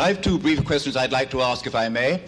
I have two brief questions I'd like to ask, if I may.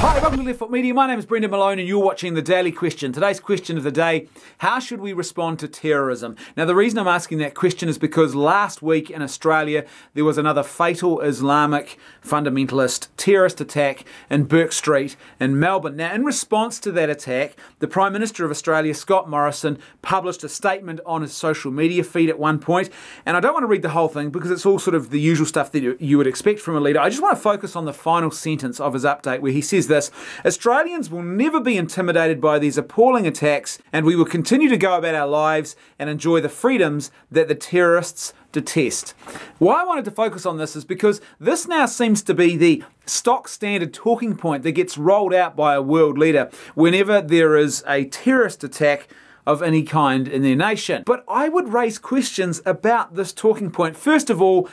Hi, welcome to Left Foot Media. My name is Brendan Malone and you're watching The Daily Question. Today's question of the day: how should we respond to terrorism? Now, the reason I'm asking that question is because last week in Australia there was another fatal Islamic fundamentalist terrorist attack in Bourke Street in Melbourne. Now, in response to that attack, the Prime Minister of Australia, Scott Morrison, published a statement on his social media feed at one point, and I don't want to read the whole thing because it's all sort of the usual stuff that you would expect from a leader. I just want to focus on the final sentence of his update where he says this: Australians will never be intimidated by these appalling attacks, and we will continue to go about our lives and enjoy the freedoms that the terrorists detest. Why I wanted to focus on this is because this now seems to be the stock standard talking point that gets rolled out by a world leader whenever there is a terrorist attack of any kind in their nation. But I would raise questions about this talking point. First of all,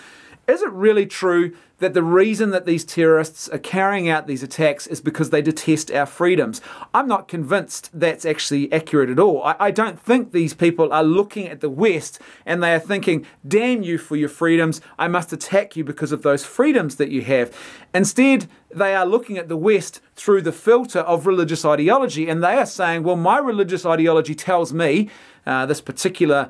is it really true that the reason that these terrorists are carrying out these attacks is because they detest our freedoms? I'm not convinced that's actually accurate at all. I don't think these people are looking at the West and they are thinking, damn you for your freedoms, I must attack you because of those freedoms that you have. Instead, they are looking at the West through the filter of religious ideology, and they are saying, well, my religious ideology tells me, this particular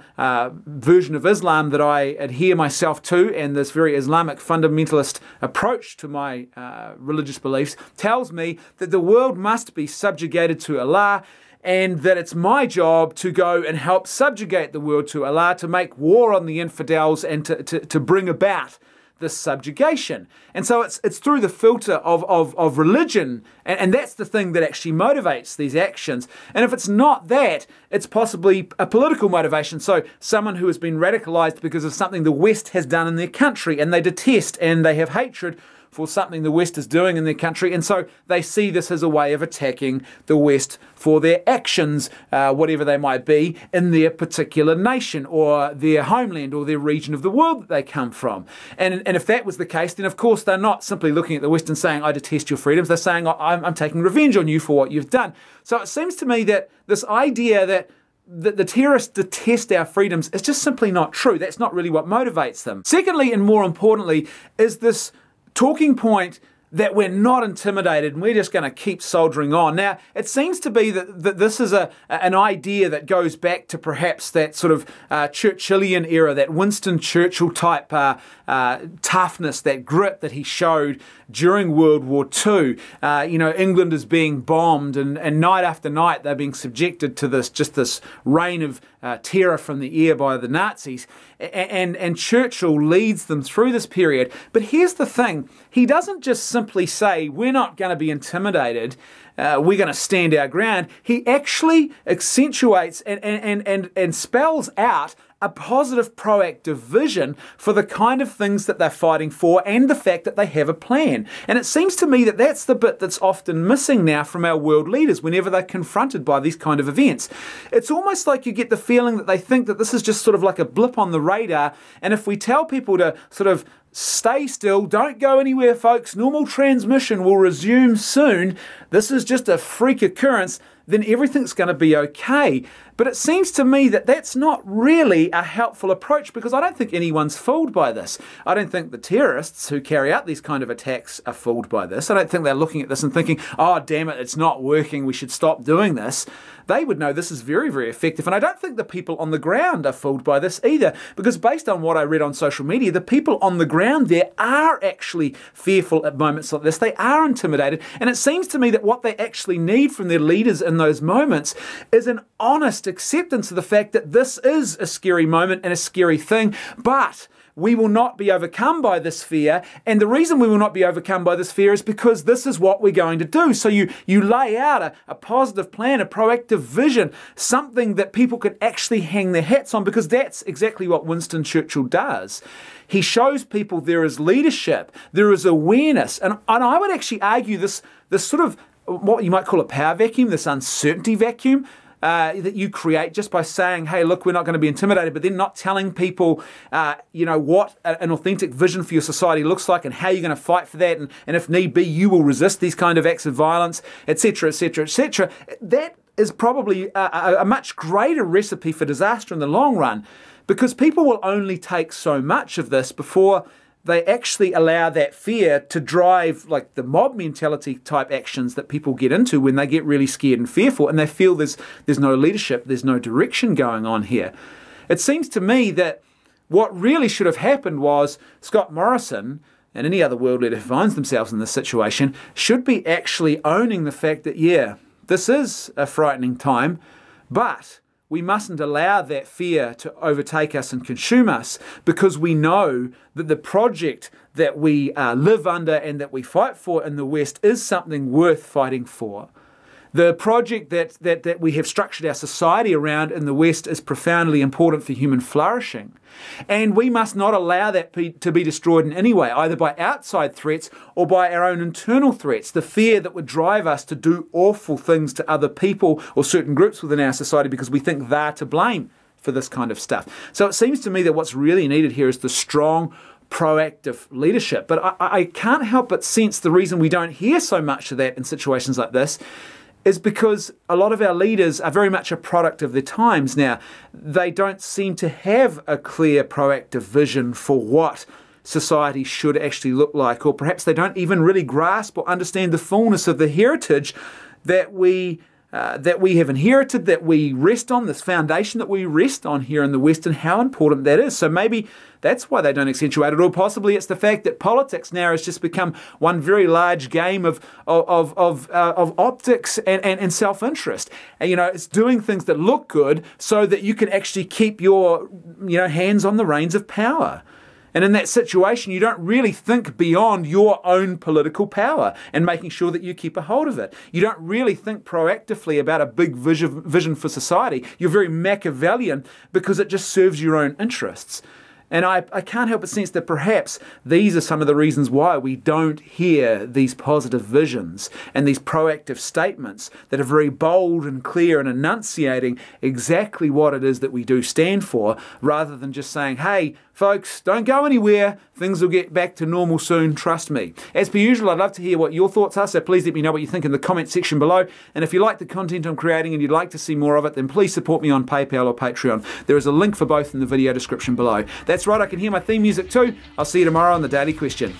version of Islam that I adhere myself to, and this very Islamic fundamentalist approach to my religious beliefs, tells me that the world must be subjugated to Allah, and that it's my job to go and help subjugate the world to Allah, to make war on the infidels and to bring about this subjugation. And so it's through the filter of religion, and that's the thing that actually motivates these actions. And if it's not that, it's possibly a political motivation. So someone who has been radicalized because of something the West has done in their country, and they detest and they have hatred for something the West is doing in their country, and so they see this as a way of attacking the West for their actions, whatever they might be, in their particular nation or their homeland or their region of the world that they come from. And if that was the case, then of course they're not simply looking at the West and saying, I detest your freedoms. They're saying, I'm taking revenge on you for what you've done. So it seems to me that this idea that the terrorists detest our freedoms is just simply not true. That's not really what motivates them. Secondly, and more importantly, is this talking point that we're not intimidated and we're just going to keep soldiering on. Now, it seems to be that this is an idea that goes back to perhaps that sort of Churchillian era, that Winston Churchill type toughness, that grit that he showed during World War II. England is being bombed, and night after night they're being subjected to this reign of terror from the air by the Nazis, and Churchill leads them through this period. But here's the thing: he doesn't just simply say, we're not going to be intimidated, we're going to stand our ground. He actually accentuates and spells out a positive, proactive vision for the kind of things that they're fighting for, and the fact that they have a plan. And it seems to me that that's the bit that's often missing now from our world leaders whenever they're confronted by these kind of events. It's almost like you get the feeling that they think that this is just sort of like a blip on the radar, and if we tell people to sort of stay still, don't go anywhere folks, normal transmission will resume soon, this is just a freak occurrence, then everything's going to be okay. But it seems to me that that's not really a helpful approach, because I don't think anyone's fooled by this. I don't think the terrorists who carry out these kind of attacks are fooled by this. I don't think they're looking at this and thinking, oh damn it, it's not working, we should stop doing this. They would know this is very, very effective. And I don't think the people on the ground are fooled by this either, because based on what I read on social media, the people on the ground there are actually fearful at moments like this. They are intimidated. And it seems to me that what they actually need from their leaders in those moments is an honest acceptance of the fact that this is a scary moment and a scary thing, but we will not be overcome by this fear, and the reason we will not be overcome by this fear is because this is what we're going to do. So you lay out a positive plan, a proactive vision, something that people could actually hang their hats on, because that's exactly what Winston Churchill does. He shows people there is leadership, there is awareness, and I would actually argue this sort of what you might call a power vacuum, this uncertainty vacuum, that you create just by saying, hey, look, we're not going to be intimidated, but then not telling people, what an authentic vision for your society looks like and how you're going to fight for that, and if need be, you will resist these kind of acts of violence, etc., etc., etc. That is probably a much greater recipe for disaster in the long run, because people will only take so much of this before they actually allow that fear to drive like the mob mentality type actions that people get into when they get really scared and fearful and they feel there's no leadership, there's no direction going on here. It seems to me that what really should have happened was Scott Morrison and any other world leader who finds themselves in this situation should be actually owning the fact that, yeah, this is a frightening time, but we mustn't allow that fear to overtake us and consume us, because we know that the project that we live under and that we fight for in the West is something worth fighting for. The project that we have structured our society around in the West is profoundly important for human flourishing. And we must not allow that to be destroyed in any way, either by outside threats or by our own internal threats. The fear that would drive us to do awful things to other people or certain groups within our society because we think they're to blame for this kind of stuff. So it seems to me that what's really needed here is the strong, proactive leadership. But I can't help but sense the reason we don't hear so much of that in situations like this is because a lot of our leaders are very much a product of their times now. They don't seem to have a clear proactive vision for what society should actually look like, or perhaps they don't even really grasp or understand the fullness of the heritage that we have inherited, that we rest on, this foundation that we rest on here in the West, and how important that is. So maybe that's why they don't accentuate it, or possibly it's the fact that politics now has just become one very large game of optics and self-interest. And, it's doing things that look good so that you can actually keep your, hands on the reins of power. And in that situation, you don't really think beyond your own political power and making sure that you keep a hold of it. You don't really think proactively about a big vision for society. You're very Machiavellian because it just serves your own interests. And I can't help but sense that perhaps these are some of the reasons why we don't hear these positive visions and these proactive statements that are very bold and clear and enunciating exactly what it is that we do stand for, rather than just saying, hey, folks, don't go anywhere. Things will get back to normal soon, trust me. As per usual, I'd love to hear what your thoughts are, so please let me know what you think in the comment section below. And if you like the content I'm creating and you'd like to see more of it, then please support me on PayPal or Patreon. There is a link for both in the video description below. That's right, I can hear my theme music too. I'll see you tomorrow on The Daily Question.